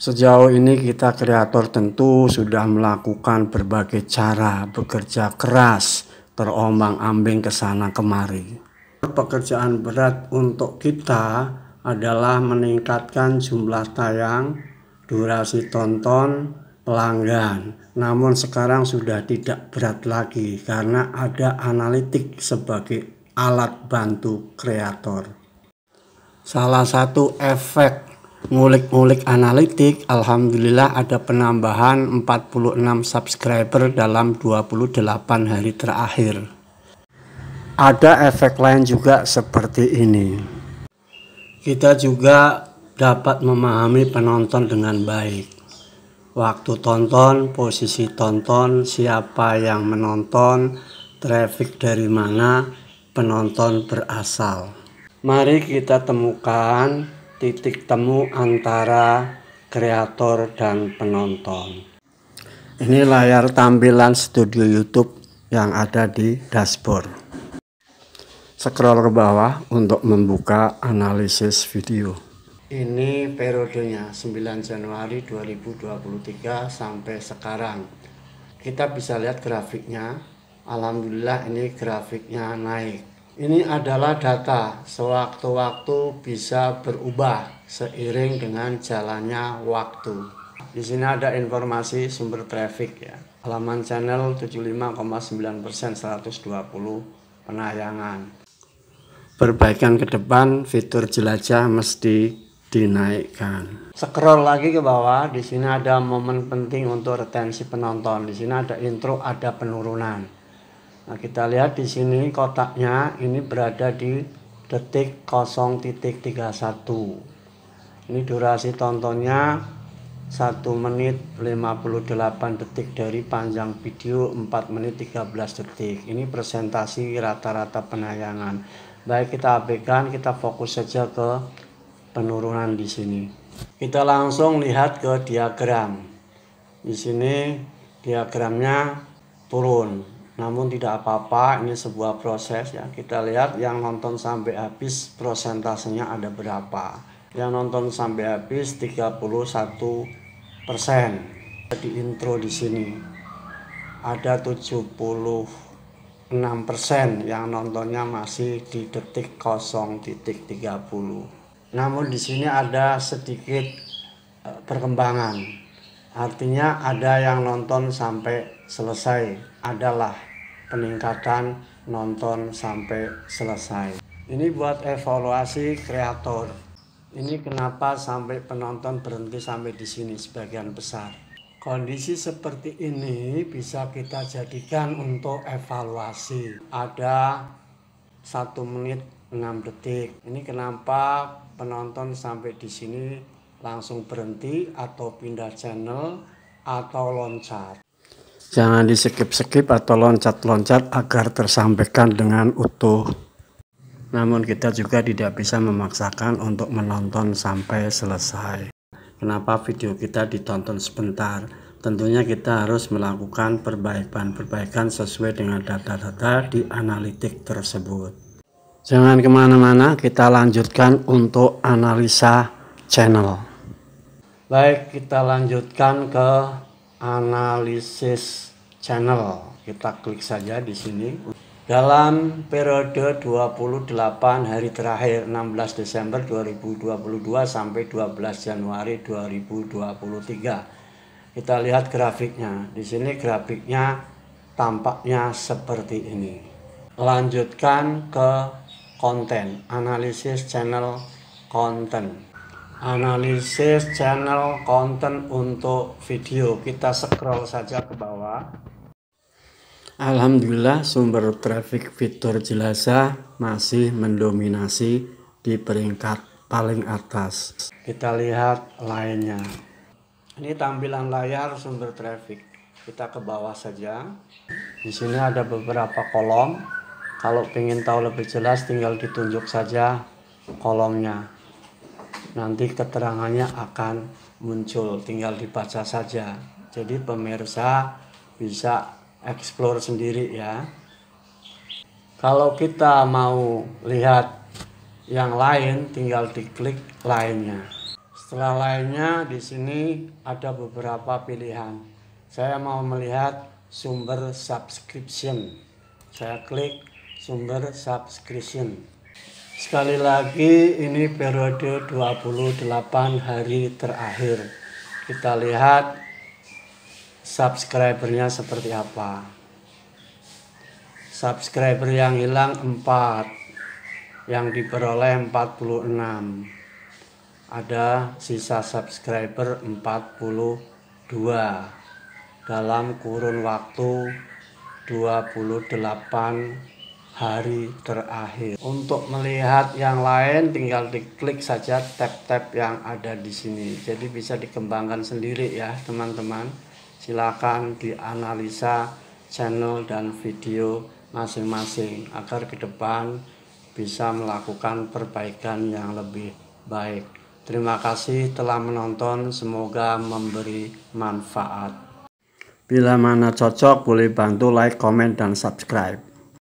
Sejauh ini kita kreator tentu sudah melakukan berbagai cara, bekerja keras, terombang-ambing ke sana kemari. Pekerjaan berat untuk kita adalah meningkatkan jumlah tayang, durasi tonton, pelanggan. Namun sekarang sudah tidak berat lagi karena ada analitik sebagai alat bantu kreator. Salah satu efek ngulik-ngulik analitik, alhamdulillah ada penambahan 46 subscriber dalam 28 hari terakhir. Ada efek lain juga seperti ini. Kita juga dapat memahami penonton dengan baik. Waktu tonton, posisi tonton, siapa yang menonton, traffic dari mana penonton berasal. Mari kita temukan titik temu antara kreator dan penonton. Ini layar tampilan studio YouTube yang ada di dashboard. Scroll ke bawah untuk membuka analisis video. Ini periodenya 9 Januari 2023 sampai sekarang. Kita bisa lihat grafiknya. Alhamdulillah ini grafiknya naik. Ini adalah data, sewaktu-waktu bisa berubah seiring dengan jalannya waktu. Di sini ada informasi sumber traffic ya. Halaman channel 75,9%, 120 penayangan. Perbaikan ke depan, fitur jelajah mesti dinaikkan. Scroll lagi ke bawah, di sini ada momen penting untuk retensi penonton. Di sini ada intro, ada penurunan. Nah, kita lihat di sini kotaknya ini berada di detik 0.31. Ini durasi tontonnya 1 menit 58 detik dari panjang video 4 menit 13 detik. Ini presentasi rata-rata penayangan. Baik, kita abaikan, kita fokus saja ke penurunan di sini. Kita langsung lihat ke diagram. Di sini diagramnya turun. Namun tidak apa-apa, ini sebuah proses ya. Kita lihat yang nonton sampai habis prosentasenya ada berapa. Yang nonton sampai habis 31%. Di intro di sini ada 76% yang nontonnya masih di detik 0.30. Namun di sini ada sedikit perkembangan. Artinya ada yang nonton sampai selesai. Adalah peningkatan nonton sampai selesai. Ini buat evaluasi kreator. Ini kenapa sampai penonton berhenti sampai di sini sebagian besar. Kondisi seperti ini bisa kita jadikan untuk evaluasi. Ada 1 menit 6 detik. Ini kenapa penonton sampai di sini langsung berhenti atau pindah channel atau loncat. Jangan di skip-skip atau loncat-loncat agar tersampaikan dengan utuh. Namun kita juga tidak bisa memaksakan untuk menonton sampai selesai. Kenapa video kita ditonton sebentar? Tentunya kita harus melakukan perbaikan sesuai dengan data-data di analitik tersebut. Jangan kemana-mana, kita lanjutkan untuk analisa channel. Baik, kita lanjutkan ke analisis channel. Kita klik saja di sini. Dalam periode 28 hari terakhir 16 Desember 2022 sampai 12 Januari 2023. Kita lihat grafiknya. Di sini grafiknya tampaknya seperti ini. Lanjutkan ke konten, analisis channel konten. Analisis channel konten untuk video, kita scroll saja ke bawah. Alhamdulillah sumber traffic fitur jelajah masih mendominasi di peringkat paling atas. Kita lihat lainnya. Ini tampilan layar sumber traffic. Kita ke bawah saja. Di sini ada beberapa kolom. Kalau ingin tahu lebih jelas tinggal ditunjuk saja kolomnya. Nanti keterangannya akan muncul, tinggal dibaca saja. Jadi pemirsa bisa explore sendiri ya. Kalau kita mau lihat yang lain tinggal diklik lainnya. Setelah lainnya di sini ada beberapa pilihan. Saya mau melihat sumber subscription. Saya klik sumber subscription. Sekali lagi ini periode 28 hari terakhir. Kita lihat subscribernya seperti apa. Subscriber yang hilang 4, yang diperoleh 46. Ada sisa subscriber 42 dalam kurun waktu 28 hari terakhir. Untuk melihat yang lain tinggal diklik saja tab-tab yang ada di sini. Jadi bisa dikembangkan sendiri ya teman-teman. Silakan dianalisa channel dan video masing-masing agar ke depan bisa melakukan perbaikan yang lebih baik. Terima kasih telah menonton, semoga memberi manfaat. Bila mana cocok boleh bantu like, komen, dan subscribe.